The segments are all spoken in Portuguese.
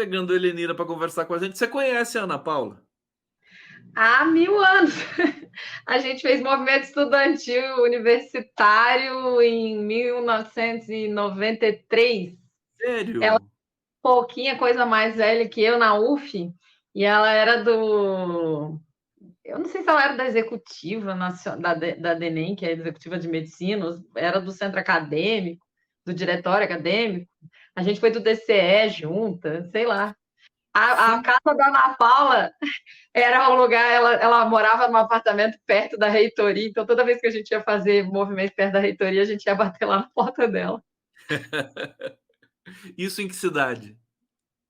pegando a Helenira para conversar com a gente. Você conhece a Ana Paula? Há 1000 anos. A gente fez movimento estudantil universitário em 1993. Ela é Sério? pouquinha coisa mais velha que eu na UF, e ela era do. Eu não sei se ela era da executiva da DENEM, que é a executiva de medicina, era do centro acadêmico, do diretório acadêmico. A gente foi do DCE junta, sei lá. A Sim. casa da Ana Paula era um lugar, ela morava num apartamento perto da reitoria, então toda vez que a gente ia fazer movimento perto da reitoria, a gente ia bater lá na porta dela. Isso em que cidade?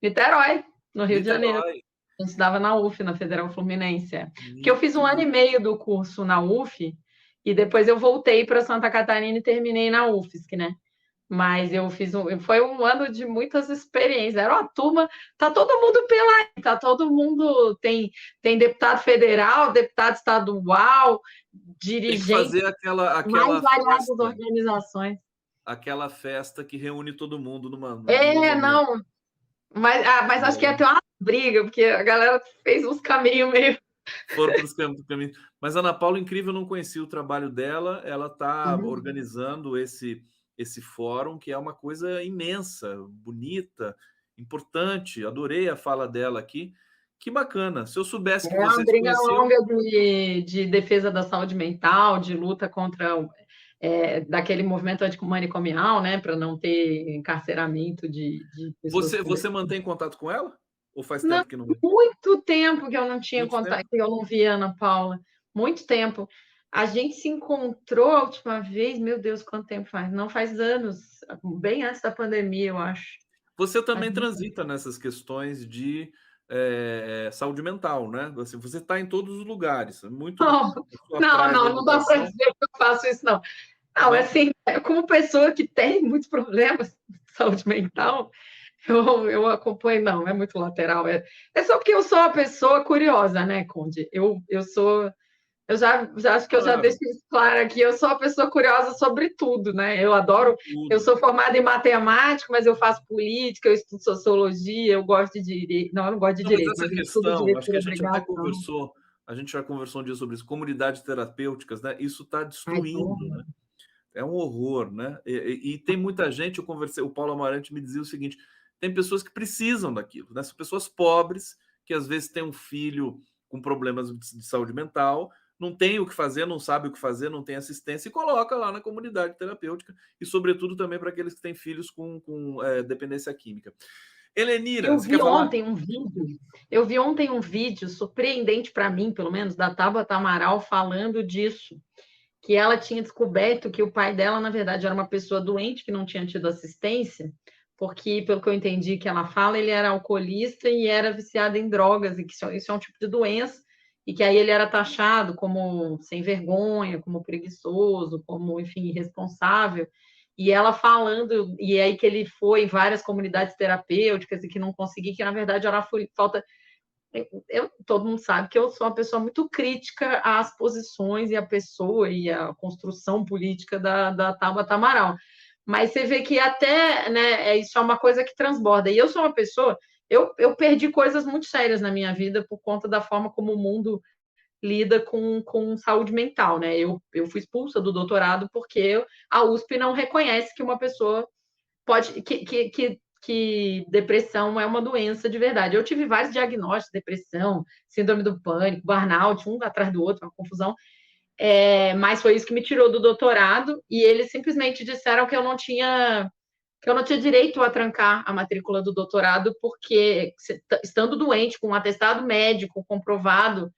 Niterói, no Rio de Janeiro. Niterói. Eu estudava na UF, na Federal Fluminense. Porque eu fiz Muito 1 ano e meio do curso na UF e depois eu voltei para Santa Catarina e terminei na UFSC, né? Mas eu fiz foi 1 ano de muitas experiências. Era uma turma, tá todo mundo pela aí, tá todo mundo tem deputado federal, deputado estadual, Tem que dirigente fazer mais aquela variadas festa, organizações. aquela festa que reúne todo mundo num É, momento. não, mas acho que ia ter uma briga, porque a galera fez uns caminhos meio. Foram para os caminhos. Mas a Ana Paula, incrível, eu não conhecia o trabalho dela. Ela está Uhum. organizando esse fórum, que é uma coisa imensa, bonita, importante. Adorei a fala dela aqui. Que bacana. Se eu soubesse que É uma você se briga conheciam, longa de defesa da saúde mental, de luta contra daquele movimento antimanicomial, né, para não ter encarceramento de pessoas com você mantém contato com ela? Ou faz Não, tempo que não vê? muito tempo que eu não tinha Muito tempo? contato, que eu não via a Ana Paula. Muito tempo. A gente se encontrou a última vez, meu Deus, quanto tempo faz? Não faz anos, bem antes da pandemia, eu acho. Você também transita nessas questões de saúde mental, né? Você está em todos os lugares. Muito Não, a sua não, praia da não, não dá para educação, dizer que eu faço isso, não. Não, não? assim, como pessoa que tem muitos problemas de saúde mental, eu acompanho, não, é muito lateral. É só porque eu sou uma pessoa curiosa, né, Conde? Eu sou. Eu já acho que eu já Claro, deixei isso claro aqui. Eu sou uma pessoa curiosa sobre tudo, né? Eu adoro. Eu tudo. sou formada em matemática, mas eu faço política, eu estudo sociologia, eu gosto de direito. Não, eu não gosto de Não, mas direito, essa mas eu estudo questão, direito acho que por a gente até obrigação. conversou, a gente já conversou um dia sobre isso, comunidades terapêuticas, né? Isso está Ai, destruindo, porra. né? É um horror, né? E tem muita gente, eu conversei, o Paulo Amarante me dizia o seguinte: tem pessoas que precisam daquilo, né? São pessoas pobres que às vezes têm um filho com problemas de saúde mental, não tem o que fazer, não sabe o que fazer, não tem assistência e coloca lá na comunidade terapêutica e, sobretudo, também para aqueles que têm filhos com dependência química. Helenira, Eu você quer vi falar? ontem um vídeo, eu vi ontem um vídeo surpreendente para mim, pelo menos, da Tabata Amaral falando disso, que ela tinha descoberto que o pai dela, na verdade, era uma pessoa doente que não tinha tido assistência, porque, pelo que eu entendi que ela fala, ele era alcoolista e era viciado em drogas, e que isso é um tipo de doença, e que aí ele era taxado como sem vergonha, como preguiçoso, como, enfim, irresponsável. E ela falando, e aí que ele foi em várias comunidades terapêuticas e que não conseguia, que na verdade era falta todo mundo sabe que eu sou uma pessoa muito crítica às posições e à pessoa e à construção política da Tabata Amaral. Mas você vê que até, né, isso é uma coisa que transborda. E eu sou uma pessoa, eu perdi coisas muito sérias na minha vida por conta da forma como o mundo lida com saúde mental, né? Eu fui expulsa do doutorado porque a USP não reconhece que uma pessoa pode que depressão é uma doença de verdade. Eu tive vários diagnósticos, depressão, síndrome do pânico, burnout, um atrás do outro, uma confusão. Mas foi isso que me tirou do doutorado e eles simplesmente disseram que eu não tinha direito a trancar a matrícula do doutorado porque estando doente com um atestado médico comprovado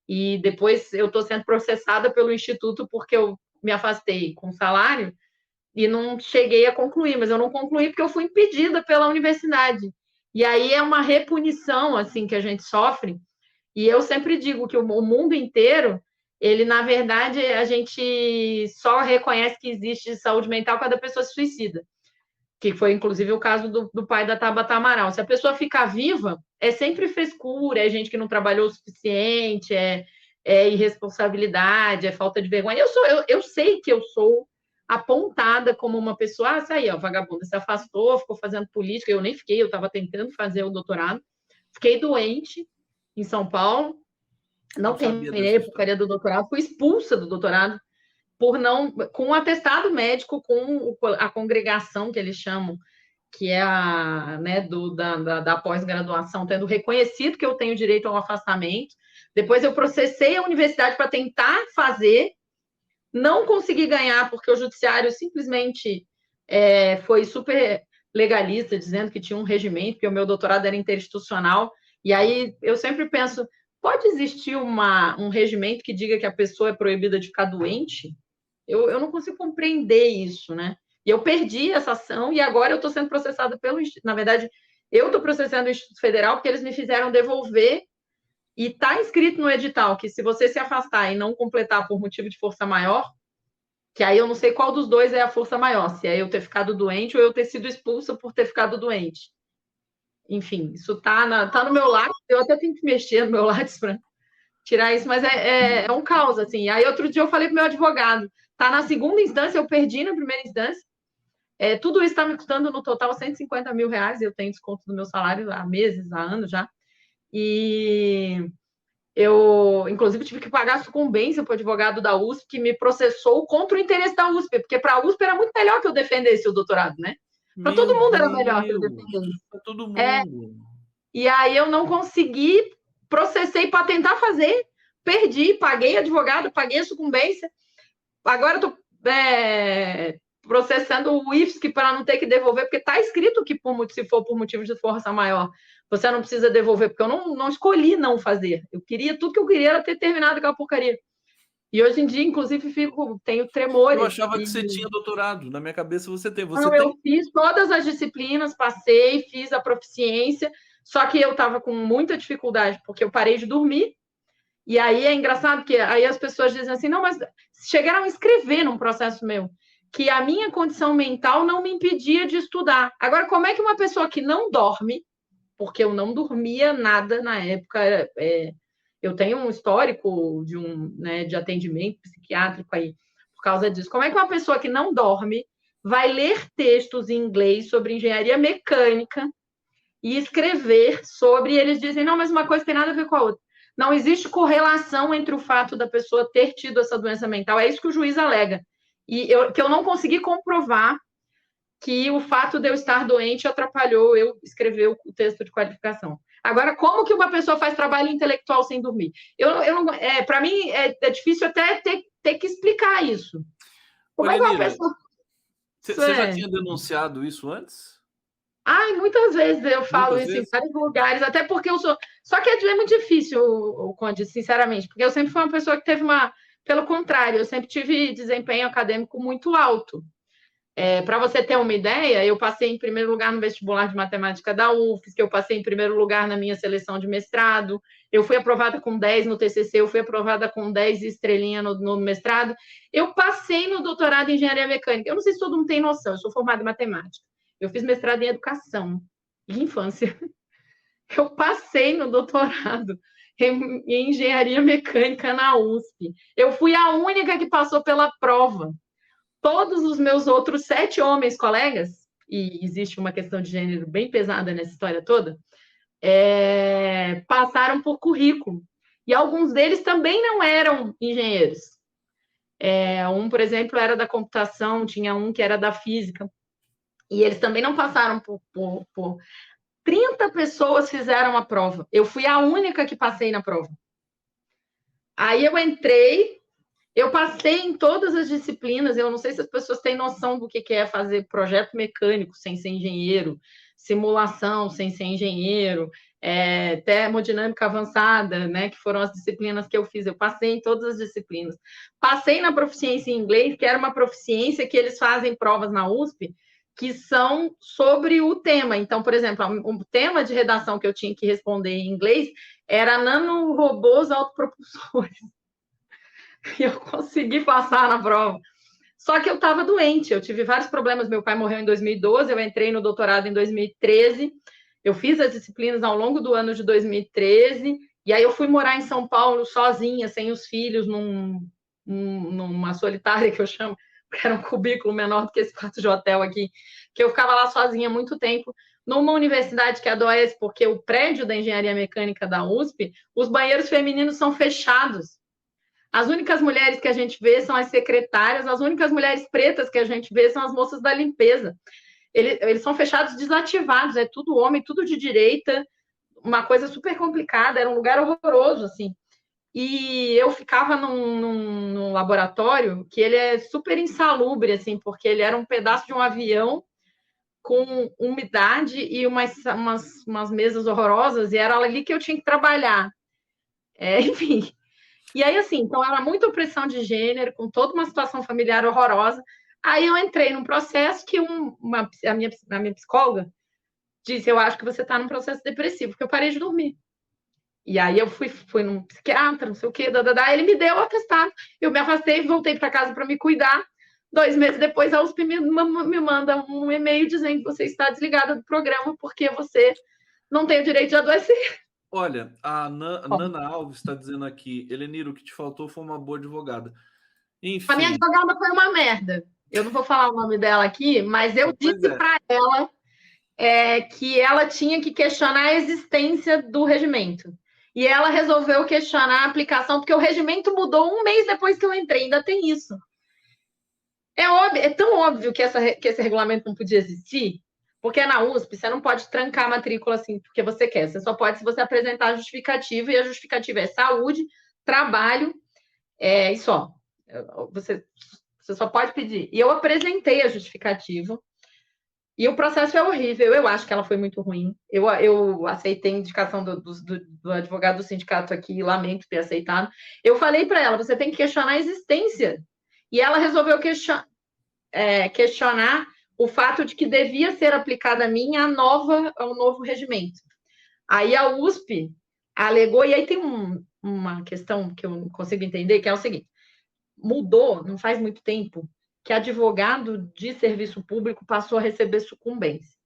e depois eu estou sendo processada pelo instituto porque eu me afastei com salário e não cheguei a concluir, mas eu não concluí porque eu fui impedida pela universidade. E aí é uma repunição assim que a gente sofre. E eu sempre digo que o mundo inteiro, ele na verdade a gente só reconhece que existe saúde mental quando a pessoa se suicida, que foi inclusive o caso do pai da Tabata Amaral. Se a pessoa ficar viva, é sempre frescura, é gente que não trabalhou o suficiente, é irresponsabilidade, é falta de vergonha. Eu sei que eu sou apontada como uma pessoa, isso aí, ó, vagabunda, se afastou, ficou fazendo política, eu nem fiquei, eu estava tentando fazer o doutorado, fiquei doente em São Paulo, não terminei a porcaria do doutorado, fui expulsa do doutorado por não, com um atestado médico, com a congregação que eles chamam, que é a, né, da pós-graduação, tendo reconhecido que eu tenho direito ao afastamento. Depois eu processei a universidade para tentar fazer, não consegui ganhar, porque o judiciário simplesmente foi super legalista, dizendo que tinha um regimento, que o meu doutorado era interinstitucional. E aí eu sempre penso, pode existir um regimento que diga que a pessoa é proibida de ficar doente? Eu não consigo compreender isso, né? E eu perdi essa ação e agora eu estou sendo processada pelo... Na verdade, eu estou processando o Instituto Federal porque eles me fizeram devolver e está escrito no edital que se você se afastar e não completar por motivo de força maior, que aí eu não sei qual dos dois é a força maior, se é eu ter ficado doente ou eu ter sido expulsa por ter ficado doente. Enfim, isso tá no meu lápis, eu até tenho que mexer no meu lápis para tirar isso, mas é um caos, assim. Aí outro dia eu falei pro meu advogado, tá na segunda instância, eu perdi na primeira instância, tudo isso está me custando no total R$150 mil, eu tenho desconto do meu salário há meses, há anos já, e eu, inclusive, tive que pagar sucumbência para o advogado da USP, que me processou contra o interesse da USP, porque para a USP era muito melhor que eu defendesse o doutorado, né? Para todo mundo era melhor que eu defendesse. Para todo mundo. E aí eu não consegui, processei para tentar fazer, perdi, paguei advogado, paguei a sucumbência. Agora eu estou processando o IFSC para não ter que devolver, porque está escrito que se for por motivo de força maior, você não precisa devolver, porque eu não escolhi não fazer. Eu queria, tudo que eu queria era ter terminado aquela porcaria. E hoje em dia, inclusive, tenho tremores. Eu achava que você tinha doutorado. Na minha cabeça você tem. Eu fiz todas as disciplinas, passei, fiz a proficiência, só que eu estava com muita dificuldade, porque eu parei de dormir. E aí é engraçado que aí as pessoas dizem assim, não, mas chegaram a escrever num processo meu que a minha condição mental não me impedia de estudar. Agora, como é que uma pessoa que não dorme, porque eu não dormia nada na época, eu tenho um histórico de atendimento psiquiátrico aí por causa disso. Como é que uma pessoa que não dorme vai ler textos em inglês sobre engenharia mecânica e escrever sobre, e eles dizem, não, mas uma coisa tem nada a ver com a outra. Não existe correlação entre o fato da pessoa ter tido essa doença mental. É isso que o juiz alega. E que eu não consegui comprovar que o fato de eu estar doente atrapalhou eu escrever o texto de qualificação. Agora, como que uma pessoa faz trabalho intelectual sem dormir? Para mim, é difícil até ter que explicar isso. Como é que uma pessoa... Você já tinha denunciado isso antes? Ai, muitas vezes eu falo isso em vários lugares, até porque eu sou... Só que é muito difícil, Conde, sinceramente, porque eu sempre fui uma pessoa que teve Pelo contrário, eu sempre tive desempenho acadêmico muito alto. Para você ter uma ideia, eu passei em primeiro lugar no vestibular de matemática da UFSC, eu passei em primeiro lugar na minha seleção de mestrado, eu fui aprovada com 10 no TCC, eu fui aprovada com 10 estrelinha no mestrado, eu passei no doutorado em engenharia mecânica. Eu não sei se todo mundo tem noção, eu sou formada em matemática, eu fiz mestrado em educação e infância. Eu passei no doutorado em engenharia mecânica na USP. Eu fui a única que passou pela prova. Todos os meus outros 7 homens colegas, e existe uma questão de gênero bem pesada nessa história toda, passaram por currículo. E alguns deles também não eram engenheiros. Por exemplo, era da computação, tinha um que era da física. E eles também não passaram por 30 pessoas fizeram a prova. Eu fui a única que passei na prova. Aí eu entrei, eu passei em todas as disciplinas. Eu não sei se as pessoas têm noção do que é fazer projeto mecânico sem ser engenheiro, simulação sem ser engenheiro, termodinâmica avançada, né, que foram as disciplinas que eu fiz. Eu passei em todas as disciplinas. Passei na proficiência em inglês, que era uma proficiência que eles fazem provas na USP, que são sobre o tema. Então, por exemplo, o tema de redação que eu tinha que responder em inglês era nanorobôs autopropulsores. E eu consegui passar na prova. Só que eu estava doente, eu tive vários problemas. Meu pai morreu em 2012, eu entrei no doutorado em 2013, eu fiz as disciplinas ao longo do ano de 2013, e aí eu fui morar em São Paulo sozinha, sem os filhos, numa solitária que eu chamo, que era um cubículo menor do que esse quarto de hotel aqui, que eu ficava lá sozinha há muito tempo, numa universidade que adoece, porque o prédio da engenharia mecânica da USP, os banheiros femininos são fechados. As únicas mulheres que a gente vê são as secretárias, as únicas mulheres pretas que a gente vê são as moças da limpeza. Eles são fechados, desativados, é tudo homem, tudo de direita, uma coisa super complicada, era um lugar horroroso, assim. E eu ficava num laboratório que ele é super insalubre, assim, porque ele era um pedaço de um avião com umidade e umas mesas horrorosas, e era ali que eu tinha que trabalhar. Enfim. E aí, assim, então era muita opressão de gênero, com toda uma situação familiar horrorosa. Aí eu entrei num processo que a minha psicóloga disse, eu acho que você está num processo depressivo, porque eu parei de dormir. E aí eu fui num psiquiatra, não sei o quê, ele me deu o atestado, eu me afastei, voltei para casa para me cuidar. 2 meses depois, a USP me manda um e-mail dizendo que você está desligada do programa porque você não tem o direito de adoecer. Olha, a Nana Alves está dizendo aqui, Helenira, o que te faltou foi uma boa advogada. Enfim. A minha advogada foi uma merda. Eu não vou falar o nome dela aqui, mas eu disse para ela que ela tinha que questionar a existência do regimento. E ela resolveu questionar a aplicação, porque o regimento mudou 1 mês depois que eu entrei, ainda tem isso. É tão óbvio que esse regulamento não podia existir, porque na USP você não pode trancar a matrícula assim porque você quer. Você só pode se você apresentar a justificativa, e a justificativa é saúde, trabalho, e só. Você só pode pedir. E eu apresentei a justificativa, e o processo é horrível. Eu acho que ela foi muito ruim. Eu aceitei a indicação do advogado do sindicato aqui, lamento ter aceitado. Eu falei para ela, você tem que questionar a existência. E ela resolveu questionar o fato de que devia ser aplicada a mim ao novo regimento. Aí a USP alegou, e aí tem uma questão que eu não consigo entender, que é o seguinte, mudou, não faz muito tempo, que advogado de serviço público passou a receber sucumbência.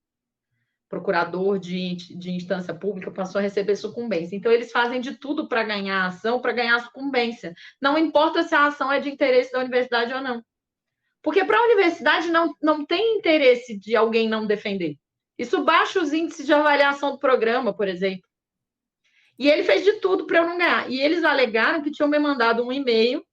Procurador de instância pública passou a receber sucumbência. Então, eles fazem de tudo para ganhar a ação, para ganhar a sucumbência. Não importa se a ação é de interesse da universidade ou não. Porque para a universidade não tem interesse de alguém não defender. Isso baixa os índices de avaliação do programa, por exemplo. E ele fez de tudo para eu não ganhar. E eles alegaram que tinham me mandado um e-mail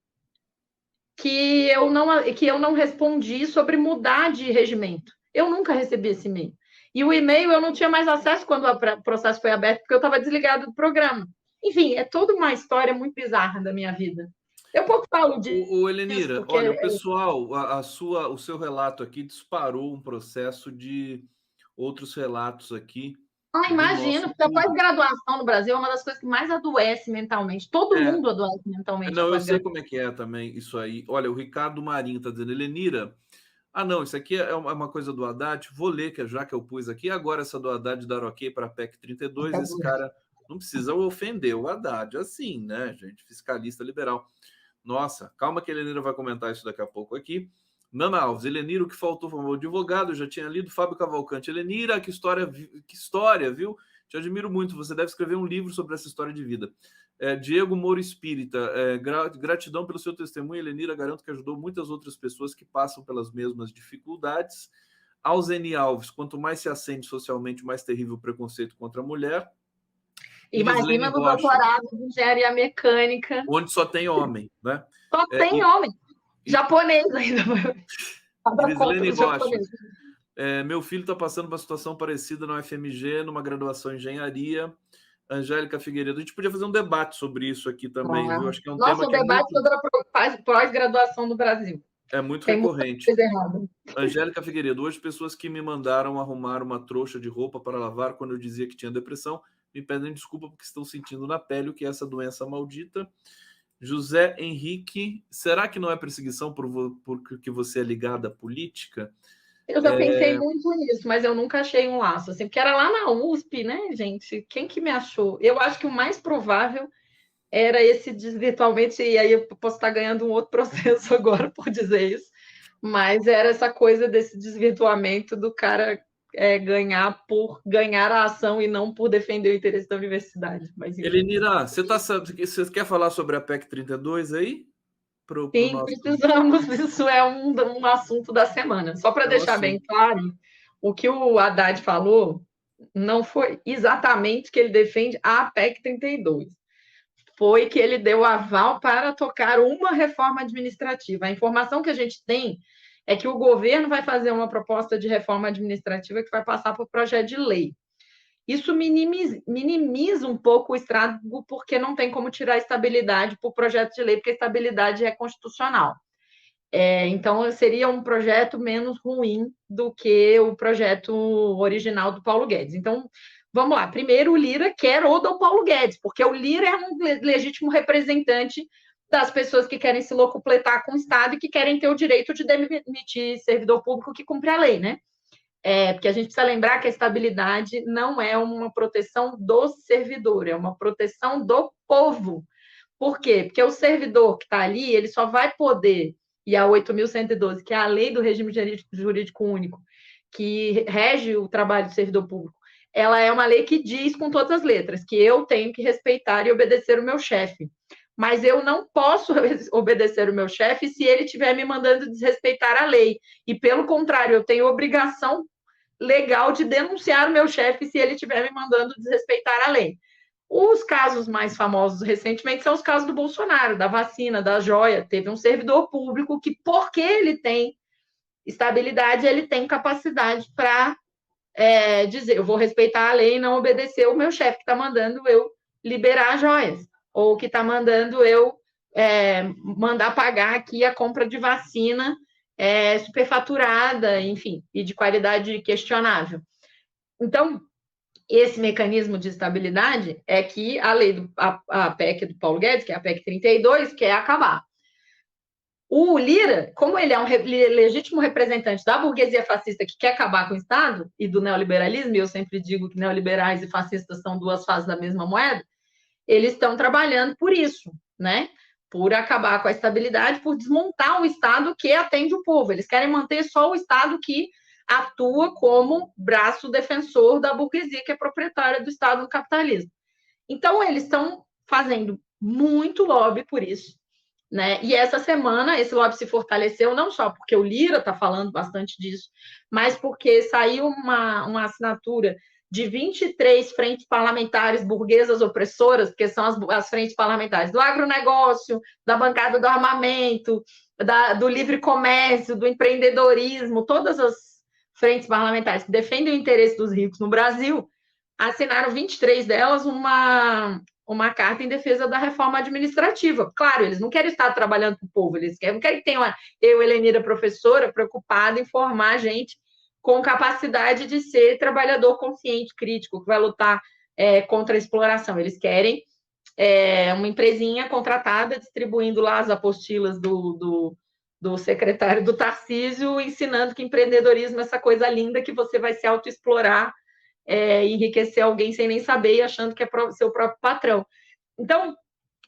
que eu não respondi sobre mudar de regimento. Eu nunca recebi esse e-mail. E o e-mail eu não tinha mais acesso quando o processo foi aberto, porque eu estava desligado do programa. Enfim, é toda uma história muito bizarra da minha vida. Eu pouco falo disso. Helenira, olha, o pessoal, o seu relato aqui disparou um processo de outros relatos aqui. Imagino, porque a pós-graduação no Brasil é uma das coisas que mais adoece mentalmente. Todo mundo adoece mentalmente. Não, eu sei como é que é também isso aí. Olha, o Ricardo Marinho está dizendo, Helenira, não, isso aqui é uma coisa do Haddad, vou ler, já que eu pus aqui, agora essa do Haddad dar ok para a PEC 32, esse cara não precisa ofender o Haddad, assim, né, gente, fiscalista liberal. Nossa, calma que a Helenira vai comentar isso daqui a pouco aqui. Nana Alves, Helenira, o que faltou foi o advogado, eu já tinha lido. Fábio Cavalcante, Helenira, que história, viu? Te admiro muito, você deve escrever um livro sobre essa história de vida. Diego Moro Espírita, gratidão pelo seu testemunho, Helenira, garanto que ajudou muitas outras pessoas que passam pelas mesmas dificuldades. Alzeni Alves, quanto mais se acende socialmente, mais terrível o preconceito contra a mulher. Imagina no doutorado de engenharia mecânica. Onde só tem homem, né? Só tem homem. Japonês ainda. Grislene Rocha. Meu filho está passando por uma situação parecida na UFMG, numa graduação em engenharia. Angélica Figueiredo. A gente podia fazer um debate sobre isso aqui também, viu? Acho que é um tema que debate sobre a pós-graduação do Brasil. É muito recorrente. Angélica Figueiredo. Hoje, pessoas que me mandaram arrumar uma trouxa de roupa para lavar quando eu dizia que tinha depressão me pedem desculpa porque estão sentindo na pele o que é essa doença maldita. José Henrique, será que não é perseguição porque você é ligada à política? Eu já pensei muito nisso, mas eu nunca achei um laço, assim, porque era lá na USP, né, gente? Quem que me achou? Eu acho que o mais provável era esse desvirtualmente, e aí eu posso estar ganhando um outro processo agora por dizer isso, mas era essa coisa desse desvirtuamento do cara ganhar por ganhar a ação e não por defender o interesse da universidade. Mas, Helenira, você quer falar sobre a PEC 32 aí? para o Sim, nosso... precisamos. Isso é um assunto da semana. Só para deixar bem claro, o que o Haddad falou não foi exatamente que ele defende a PEC 32. Foi que ele deu aval para tocar uma reforma administrativa. A informação que a gente tem é que o governo vai fazer uma proposta de reforma administrativa que vai passar por projeto de lei. Isso minimiza um pouco o estrago, porque não tem como tirar a estabilidade por projeto de lei, porque a estabilidade é constitucional. Então, seria um projeto menos ruim do que o projeto original do Paulo Guedes. Então, vamos lá. Primeiro, o Lira quer o do Paulo Guedes, porque o Lira é um legítimo representante das pessoas que querem se locupletar com o Estado e que querem ter o direito de demitir servidor público que cumpre a lei, né? Porque a gente precisa lembrar que a estabilidade não é uma proteção do servidor, é uma proteção do povo. Por quê? Porque o servidor que está ali, ele só vai poder, e a 8.112, que é a lei do regime jurídico único, que rege o trabalho do servidor público, ela é uma lei que diz com todas as letras que eu tenho que respeitar e obedecer o meu chefe. Mas eu não posso obedecer o meu chefe se ele estiver me mandando desrespeitar a lei. E, pelo contrário, eu tenho obrigação legal de denunciar o meu chefe se ele estiver me mandando desrespeitar a lei. Os casos mais famosos recentemente são os casos do Bolsonaro, da vacina, da joia. Teve um servidor público que, porque ele tem estabilidade, ele tem capacidade para dizer: eu vou respeitar a lei e não obedecer o meu chefe que está mandando eu liberar as joias, ou que está mandando eu mandar pagar aqui a compra de vacina superfaturada, enfim, e de qualidade questionável. Então, esse mecanismo de estabilidade é que a lei, a PEC do Paulo Guedes, que é a PEC 32, quer acabar. O Lira, como ele é um legítimo representante da burguesia fascista que quer acabar com o Estado e do neoliberalismo, e eu sempre digo que neoliberais e fascistas são duas faces da mesma moeda, eles estão trabalhando por isso, né? Por acabar com a estabilidade, por desmontar o Estado que atende o povo. Eles querem manter só o Estado que atua como braço defensor da burguesia, que é proprietária do Estado no capitalismo. Então, eles estão fazendo muito lobby por isso, né? E essa semana, esse lobby se fortaleceu, não só porque o Lira está falando bastante disso, mas porque saiu uma assinatura de 23 frentes parlamentares burguesas opressoras, porque são as frentes parlamentares do agronegócio, da bancada do armamento, do livre comércio, do empreendedorismo, todas as frentes parlamentares que defendem o interesse dos ricos no Brasil, assinaram 23 delas uma carta em defesa da reforma administrativa. Claro, eles não querem estar trabalhando para o povo, eles não querem que tenha eu, Helenira, professora, preocupada em formar gente com capacidade de ser trabalhador consciente, crítico, que vai lutar contra a exploração. Eles querem uma empresinha contratada distribuindo lá as apostilas do secretário do Tarcísio, ensinando que empreendedorismo é essa coisa linda que você vai se autoexplorar, enriquecer alguém sem nem saber e achando que é seu próprio patrão. Então,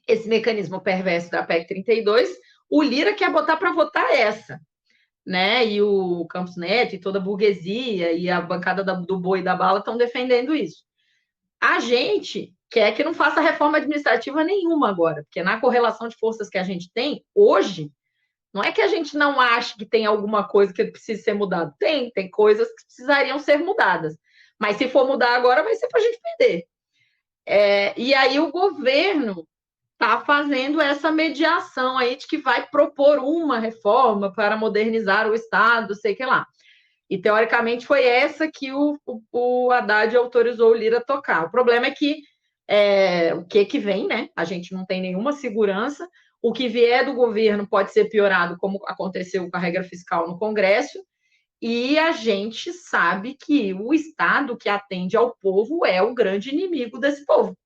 esse mecanismo perverso da PEC 32, o Lira quer botar para votar essa, né? E o Campos Neto e toda a burguesia e a bancada do boi e da bala estão defendendo isso. A gente quer que não faça reforma administrativa nenhuma agora, porque na correlação de forças que a gente tem hoje, não é que a gente não ache que tem alguma coisa que precisa ser mudada. Tem coisas que precisariam ser mudadas. Mas se for mudar agora, vai ser para a gente perder. E aí o governo está fazendo essa mediação aí de que vai propor uma reforma para modernizar o Estado, sei que lá. E, teoricamente, foi essa que o Haddad autorizou o Lira a tocar. O problema é que o que vem, né? A gente não tem nenhuma segurança. O que vier do governo pode ser piorado, como aconteceu com a regra fiscal no Congresso, e a gente sabe que o Estado que atende ao povo é o grande inimigo desse povo.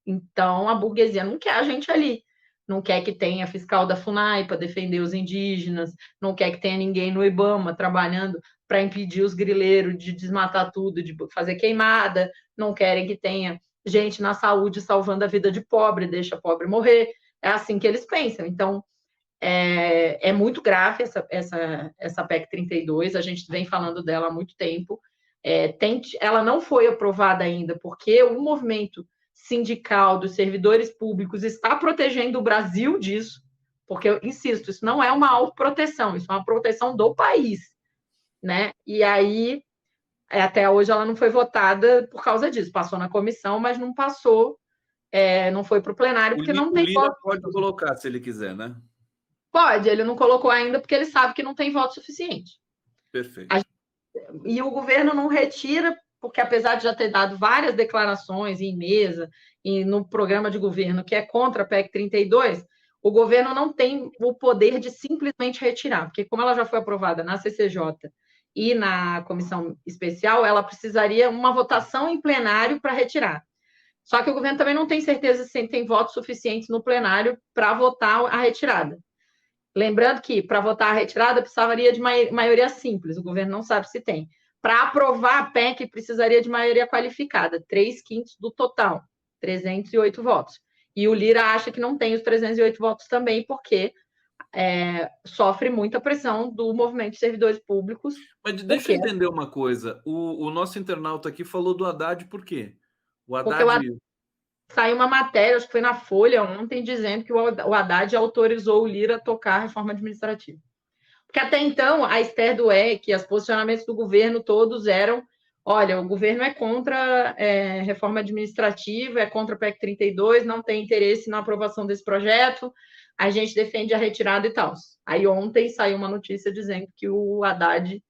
Então, a burguesia não quer a gente ali. Não quer que tenha fiscal da FUNAI para defender os indígenas, não quer que tenha ninguém no IBAMA trabalhando para impedir os grileiros de desmatar tudo, de fazer queimada, não querem que tenha gente na saúde salvando a vida de pobre, deixa pobre morrer. É assim que eles pensam. Então, é muito grave essa PEC 32, a gente vem falando dela há muito tempo. Ela não foi aprovada ainda, porque o movimento sindical dos servidores públicos está protegendo o Brasil disso, porque eu insisto, isso não é uma autoproteção, isso é uma proteção do país, né? E aí, até hoje ela não foi votada por causa disso, passou na comissão, mas não passou, não foi para o plenário, porque não O tem Lira voto. pode colocar, se ele quiser, né? Pode, ele não colocou ainda porque ele sabe que não tem voto suficiente. Perfeito. E o governo não retira, porque apesar de já ter dado várias declarações em mesa e no programa de governo que é contra a PEC 32, o governo não tem o poder de simplesmente retirar, porque como ela já foi aprovada na CCJ e na comissão especial, ela precisaria uma votação em plenário para retirar. Só que o governo também não tem certeza se tem votos suficientes no plenário para votar a retirada. Lembrando que, para votar a retirada, precisaria de maioria simples, o governo não sabe se tem. Para aprovar a PEC, precisaria de maioria qualificada, 3/5 do total, 308 votos. E o Lira acha que não tem os 308 votos também, porque sofre muita pressão do movimento de servidores públicos. Mas deixa eu entender uma coisa. O nosso internauta aqui falou do Haddad por quê? O Haddad... Saiu uma matéria, acho que foi na Folha ontem, dizendo que o Haddad autorizou o Lira a tocar a reforma administrativa. Porque até então, a Esther Dweck, os posicionamentos do governo todos eram, olha, o governo é contra a reforma administrativa, é contra a PEC 32, não tem interesse na aprovação desse projeto, a gente defende a retirada e tal. Aí ontem saiu uma notícia dizendo que o Haddad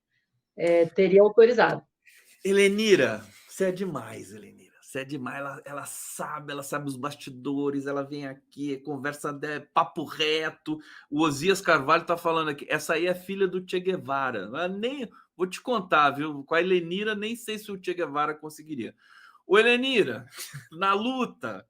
teria autorizado. Helenira, você é demais, Helenira. Você é demais, ela sabe os bastidores, ela vem aqui, conversa, papo reto. O Osias Carvalho tá falando aqui, essa aí é filha do Che Guevara. Nem, vou te contar, viu? Com a Helenira, nem sei se o Che Guevara conseguiria. Ô, Helenira, na luta...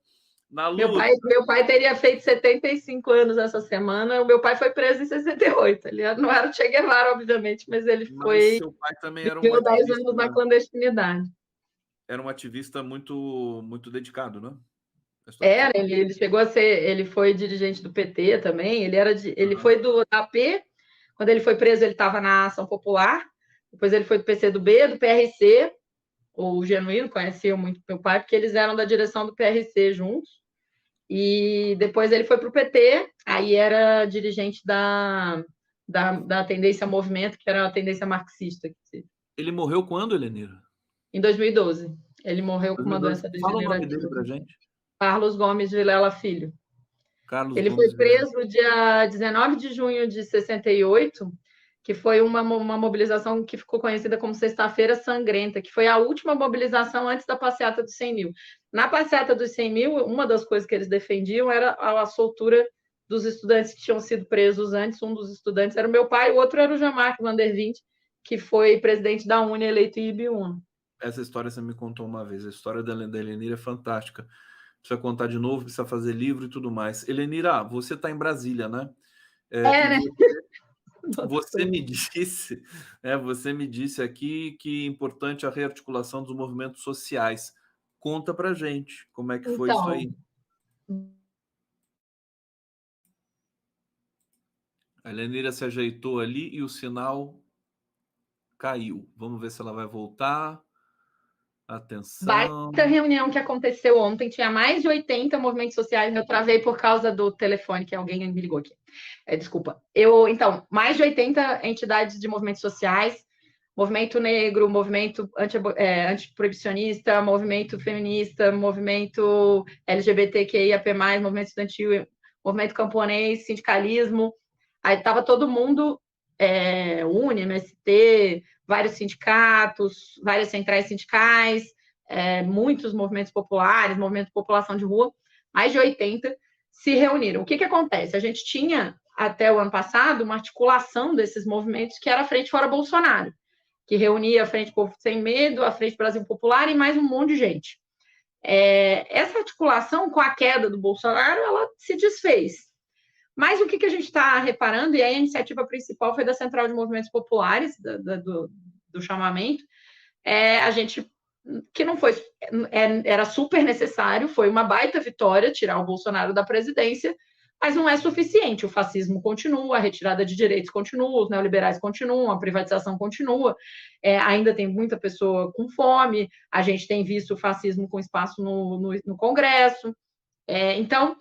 Meu pai teria feito 75 anos essa semana. O meu pai foi preso em 68. Ele não era o Che Guevara, obviamente, mas ele foi. Seu pai também era viveu 10 anos na clandestinidade. Era um ativista muito, muito dedicado, né? Era, ele chegou a ser. Ele foi dirigente do PT também. Ele foi do AP. Quando ele foi preso, ele estava na Ação Popular. Depois ele foi do PCdoB, do PRC. O Genuíno conhecia muito meu pai, porque eles eram da direção do PRC juntos. E depois ele foi para o PT, aí era dirigente da tendência Movimento, que era a tendência marxista. Ele morreu quando, Helenira? Em 2012. Ele morreu com uma doença degenerativa. Fala o nome dele pra gente. Carlos Gomes Vilela Filho. Ele foi preso no dia 19 de junho de 68, que foi uma mobilização que ficou conhecida como Sexta-feira Sangrenta, que foi a última mobilização antes da passeata dos 100 mil. Na passeata dos 100 mil, uma das coisas que eles defendiam era a soltura dos estudantes que tinham sido presos antes. Um dos estudantes era o meu pai, o outro era o Jean-Marc Van der Wint, que foi presidente da UNE, eleito em Ibiúna. Essa história você me contou uma vez. A história da Helenira é fantástica. Precisa contar de novo, precisa fazer livro e tudo mais. Helenira, você está em Brasília, né? Né? Você me disse aqui que é importante a rearticulação dos movimentos sociais. Conta pra gente como é que foi isso aí. A Helenira se ajeitou ali e o sinal caiu. Vamos ver se ela vai voltar. Atenção. Baita reunião que aconteceu ontem, tinha mais de 80 movimentos sociais. Eu travei por causa do telefone, que alguém me ligou aqui. Desculpa. Então, mais de 80 entidades de movimentos sociais, movimento negro, movimento antiproibicionista, movimento feminista, movimento LGBTQIAP+, movimento estudantil, movimento camponês, sindicalismo. Aí estava todo mundo, UNE, MST, vários sindicatos, várias centrais sindicais, muitos movimentos populares, movimento de população de rua, mais de 80 se reuniram. O que acontece? A gente tinha, até o ano passado, uma articulação desses movimentos que era a Frente Fora Bolsonaro, que reunia a Frente Povo Sem Medo, a Frente Brasil Popular e mais um monte de gente. Essa articulação, com a queda do Bolsonaro, ela se desfez. Mas o que a gente está reparando, e a iniciativa principal foi da Central de Movimentos Populares, do chamamento, a gente, que não foi, era super necessário, foi uma baita vitória tirar o Bolsonaro da presidência, mas não é suficiente. O fascismo continua, a retirada de direitos continua, os neoliberais continuam, a privatização continua, ainda tem muita pessoa com fome, a gente tem visto o fascismo com espaço no Congresso. Então,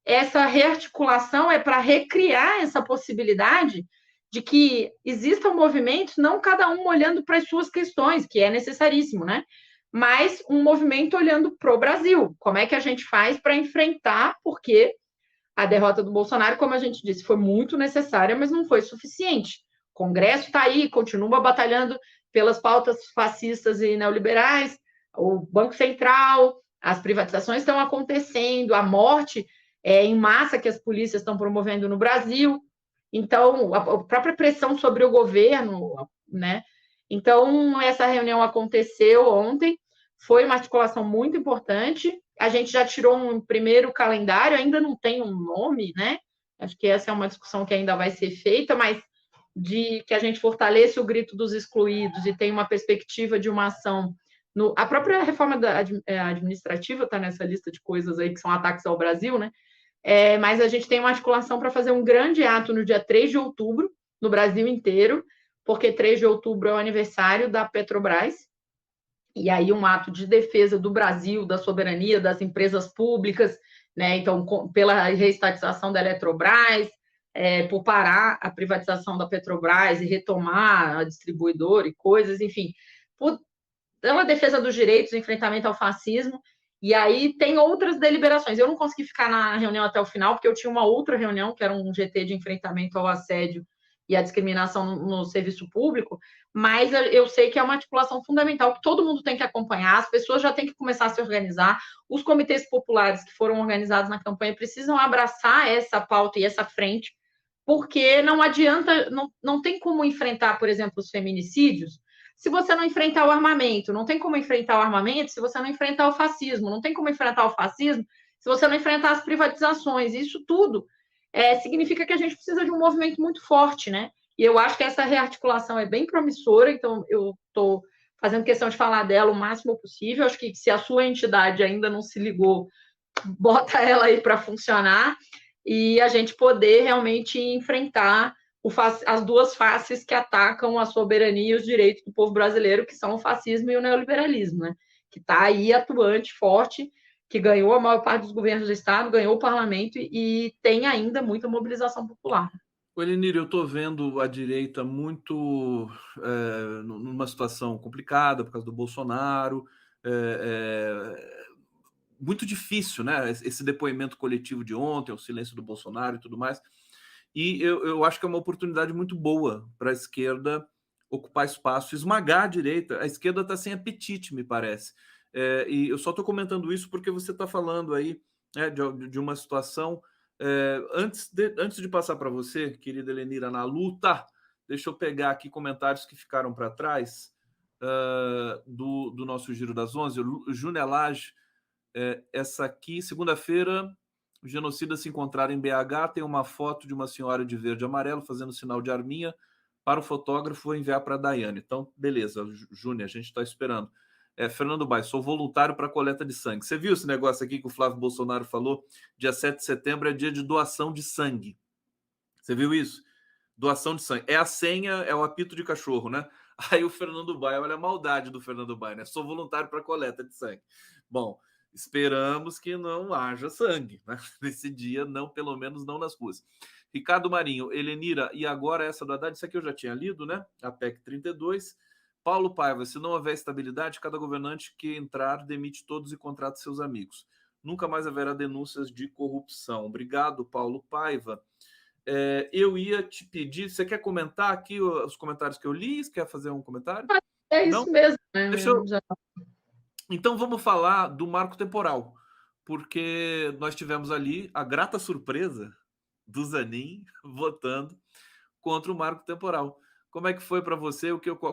essa rearticulação é para recriar essa possibilidade de que existam movimentos, não cada um olhando para as suas questões, que é necessaríssimo, né? Mas um movimento olhando para o Brasil. Como é que a gente faz para enfrentar, porque a derrota do Bolsonaro, como a gente disse, foi muito necessária, mas não foi suficiente. O Congresso está aí, continua batalhando pelas pautas fascistas e neoliberais, o Banco Central, as privatizações estão acontecendo, a morte em massa que as polícias estão promovendo no Brasil. Então, a própria pressão sobre o governo, né? Então, essa reunião aconteceu ontem, foi uma articulação muito importante. A gente já tirou um primeiro calendário, ainda não tem um nome, né? Acho que essa é uma discussão que ainda vai ser feita, mas de que a gente fortaleça o grito dos excluídos e tem uma perspectiva de uma ação. A própria reforma administrativa está nessa lista de coisas aí que são ataques ao Brasil, né? Mas a gente tem uma articulação para fazer um grande ato no dia 3 de outubro, no Brasil inteiro, porque 3 de outubro é o aniversário da Petrobras, e aí um ato de defesa do Brasil, da soberania, das empresas públicas, né? Então, pela reestatização da Eletrobras, por parar a privatização da Petrobras e retomar a distribuidora e coisas, enfim, pela defesa dos direitos, enfrentamento ao fascismo. E aí tem outras deliberações. Eu não consegui ficar na reunião até o final, porque eu tinha uma outra reunião, que era um GT de enfrentamento ao assédio e à discriminação no serviço público, mas eu sei que é uma articulação fundamental, que todo mundo tem que acompanhar, as pessoas já têm que começar a se organizar, os comitês populares que foram organizados na campanha precisam abraçar essa pauta e essa frente, porque não adianta, não tem como enfrentar, por exemplo, os feminicídios, se você não enfrentar o armamento. Não tem como enfrentar o armamento se você não enfrentar o fascismo. Não tem como enfrentar o fascismo se você não enfrentar as privatizações. Isso tudo significa que a gente precisa de um movimento muito forte, né? E eu acho que essa rearticulação é bem promissora, então eu estou fazendo questão de falar dela o máximo possível. Acho que se a sua entidade ainda não se ligou, bota ela aí para funcionar e a gente poder realmente enfrentar as duas faces que atacam a soberania e os direitos do povo brasileiro, que são o fascismo e o neoliberalismo, né? Que está aí atuante, forte, que ganhou a maior parte dos governos do Estado, ganhou o parlamento e tem ainda muita mobilização popular. Elenir, eu estou vendo a direita muito numa situação complicada por causa do Bolsonaro, muito difícil, né? Esse depoimento coletivo de ontem, o silêncio do Bolsonaro e tudo mais. E eu acho que é uma oportunidade muito boa para a esquerda ocupar espaço, esmagar a direita. A esquerda está sem apetite, me parece. E eu só estou comentando isso porque você está falando aí de uma situação. Antes de passar para você, querida Helenira, na luta, deixa eu pegar aqui comentários que ficaram para trás do nosso Giro das 11. O Júnior Lage, essa aqui, segunda-feira, os genocidas se encontraram em BH, tem uma foto de uma senhora de verde e amarelo fazendo sinal de arminha para o fotógrafo, vou enviar para a Daiane. Então, beleza, Júnior, a gente está esperando. Fernando Baix, sou voluntário para a coleta de sangue. Você viu esse negócio aqui que o Flávio Bolsonaro falou? Dia 7 de setembro é dia de doação de sangue. Você viu isso? Doação de sangue. É a senha, é o apito de cachorro, né? Aí o Fernando Baix, olha a maldade do Fernando Baix, né? Sou voluntário para a coleta de sangue. Bom, esperamos que não haja sangue, né? Nesse dia, não, pelo menos não nas ruas. Ricardo Marinho, Helenira, e agora essa do Haddad, isso aqui eu já tinha lido, né? A PEC 32. Paulo Paiva, se não houver estabilidade, cada governante que entrar demite todos e contrata seus amigos. Nunca mais haverá denúncias de corrupção. Obrigado, Paulo Paiva. Eu ia te pedir, você quer comentar aqui os comentários que eu li? Você quer fazer um comentário? É isso não? Mesmo. Deixa eu... Então vamos falar do marco temporal, porque nós tivemos ali a grata surpresa do Zanin votando contra o marco temporal. Como é que foi para você?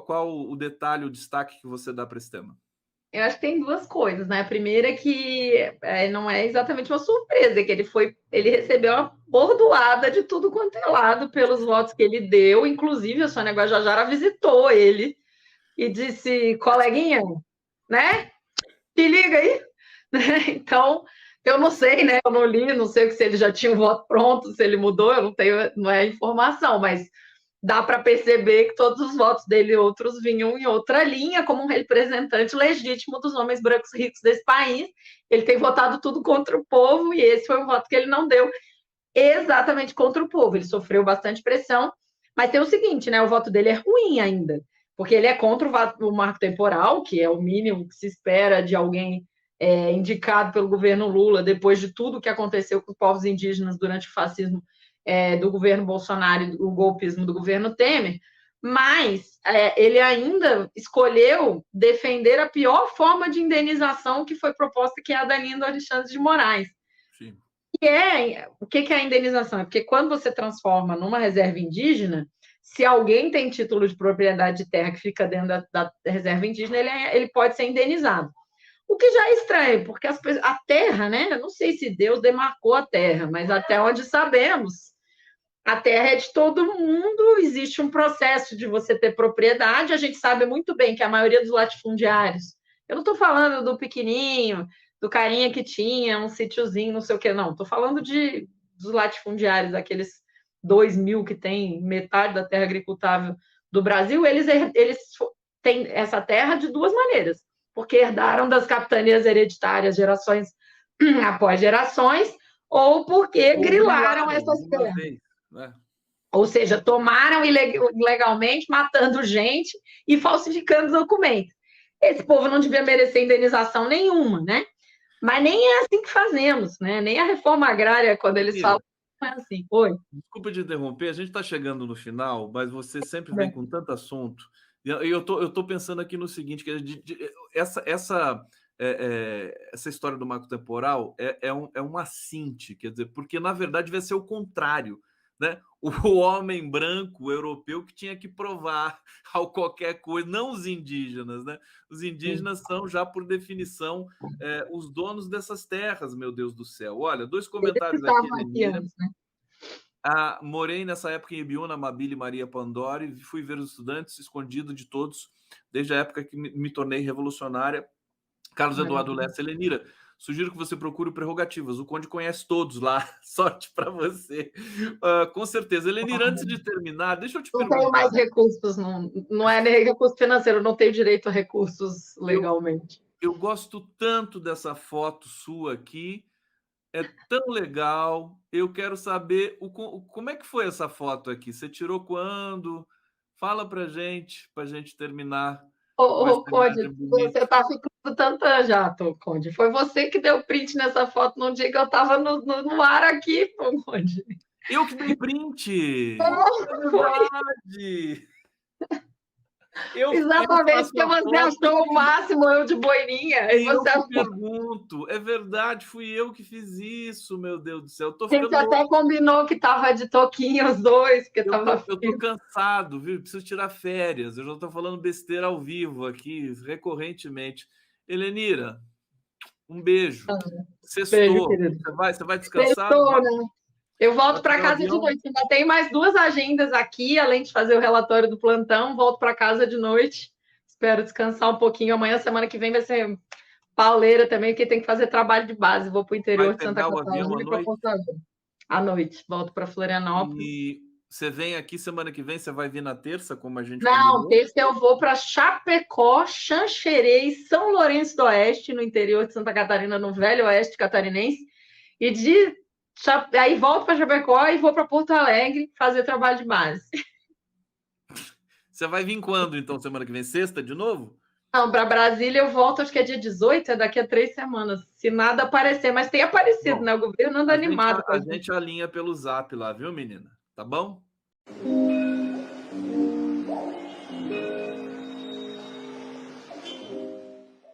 Qual o detalhe, o destaque que você dá para esse tema? Eu acho que tem duas coisas, né? A primeira é que não é exatamente uma surpresa, é que ele recebeu uma bordoada de tudo quanto é lado pelos votos que ele deu. Inclusive, a Sônia Guajajara visitou ele e disse, coleguinha, né? Se liga aí. Então, eu não sei, né? Eu não li, não sei se ele já tinha o voto pronto, se ele mudou, eu não tenho, não é informação, mas dá para perceber que todos os votos dele e outros vinham em outra linha, como um representante legítimo dos homens brancos ricos desse país. Ele tem votado tudo contra o povo, e esse foi um voto que ele não deu exatamente contra o povo. Ele sofreu bastante pressão, mas tem o seguinte, né? O voto dele é ruim ainda, porque ele é contra o marco temporal, que é o mínimo que se espera de alguém indicado pelo governo Lula, depois de tudo que aconteceu com os povos indígenas durante o fascismo do governo Bolsonaro e o golpismo do governo Temer, mas ele ainda escolheu defender a pior forma de indenização que foi proposta, que é a da linha do Alexandre de Moraes. Sim. O que é a indenização? É porque quando você transforma numa reserva indígena, se alguém tem título de propriedade de terra que fica dentro da reserva indígena, ele pode ser indenizado. O que já é estranho, porque a terra, né? Eu não sei se Deus demarcou a terra, mas até onde sabemos, a terra é de todo mundo, existe um processo de você ter propriedade. A gente sabe muito bem que a maioria dos latifundiários, eu não estou falando do pequenininho, do carinha que tinha um sítiozinho, não sei o que, não. Estou falando dos latifundiários, aqueles 2.000 que tem metade da terra agricultável do Brasil. Eles têm essa terra de duas maneiras, porque herdaram das capitanias hereditárias gerações após gerações, ou porque grilaram essas terras. Ou seja, tomaram ilegalmente, matando gente e falsificando documentos. Esse povo não devia merecer indenização nenhuma, né? Mas nem é assim que fazemos, né? Nem a reforma agrária, quando eles falam, não é assim. Oi. Desculpa de interromper, a gente está chegando no final, mas você sempre vem com tanto assunto. E eu tô pensando aqui no seguinte, que essa história do marco temporal é um assinte, quer dizer, porque na verdade devia ser o contrário, né? O homem branco europeu que tinha que provar qualquer coisa, não os indígenas, né? Os indígenas são já, por definição, os donos dessas terras, meu Deus do céu. Olha, 2 comentários aqui, né? Morei nessa época em Ibiúna, Mabile, Maria Pandori, fui ver os estudantes, escondido de todos, desde a época que me tornei revolucionária. Carlos Eduardo Lessa, Helenira, sugiro que você procure prerrogativas. O Conde conhece todos lá. Sorte para você. Com certeza. Helenira, antes de terminar, deixa eu te perguntar. Não tenho mais recursos, não é nem recurso financeiro, não tenho direito a recursos legalmente. Eu gosto tanto dessa foto sua aqui. É tão legal. Eu quero saber como é que foi essa foto aqui. Você tirou quando? Fala para gente terminar. Conde, você está ficando tanta já, Conde. Foi você que deu print nessa foto num dia que eu estava no ar aqui, Conde. Eu que dei print! É verdade! Exatamente, porque você achou o máximo, eu de boininha. Eu te pergunto, é verdade, fui eu que fiz isso, meu Deus do céu. A gente até combinou que tava de toquinha os dois, porque eu tô cansado, viu? Preciso tirar férias. Eu já tô falando besteira ao vivo aqui, recorrentemente. Helenira, um beijo. Sextou. Você vai descansar? Sextou, né? Eu volto para casa de noite. Ainda tem mais 2 agendas aqui, além de fazer o relatório do plantão. Volto para casa de noite. Espero descansar um pouquinho. Amanhã, semana que vem, vai ser pauleira também, porque tem que fazer trabalho de base. Vou para o interior de Santa Catarina. À noite. Volto para Florianópolis. E você vem aqui semana que vem? Você vai vir na terça, como a gente combinou? Terça eu vou para Chapecó, Xanxerê, São Lourenço do Oeste, no interior de Santa Catarina, no Velho Oeste catarinense. E aí volto para Chapecó e vou para Porto Alegre fazer trabalho de base. Você vai vir quando, então, semana que vem? Sexta, de novo? Não, para Brasília eu volto, acho que é dia 18, é daqui a 3 semanas. Se nada aparecer, mas tem aparecido, né? O governo anda animado. A gente alinha pelo Zap lá, viu, menina? Tá bom?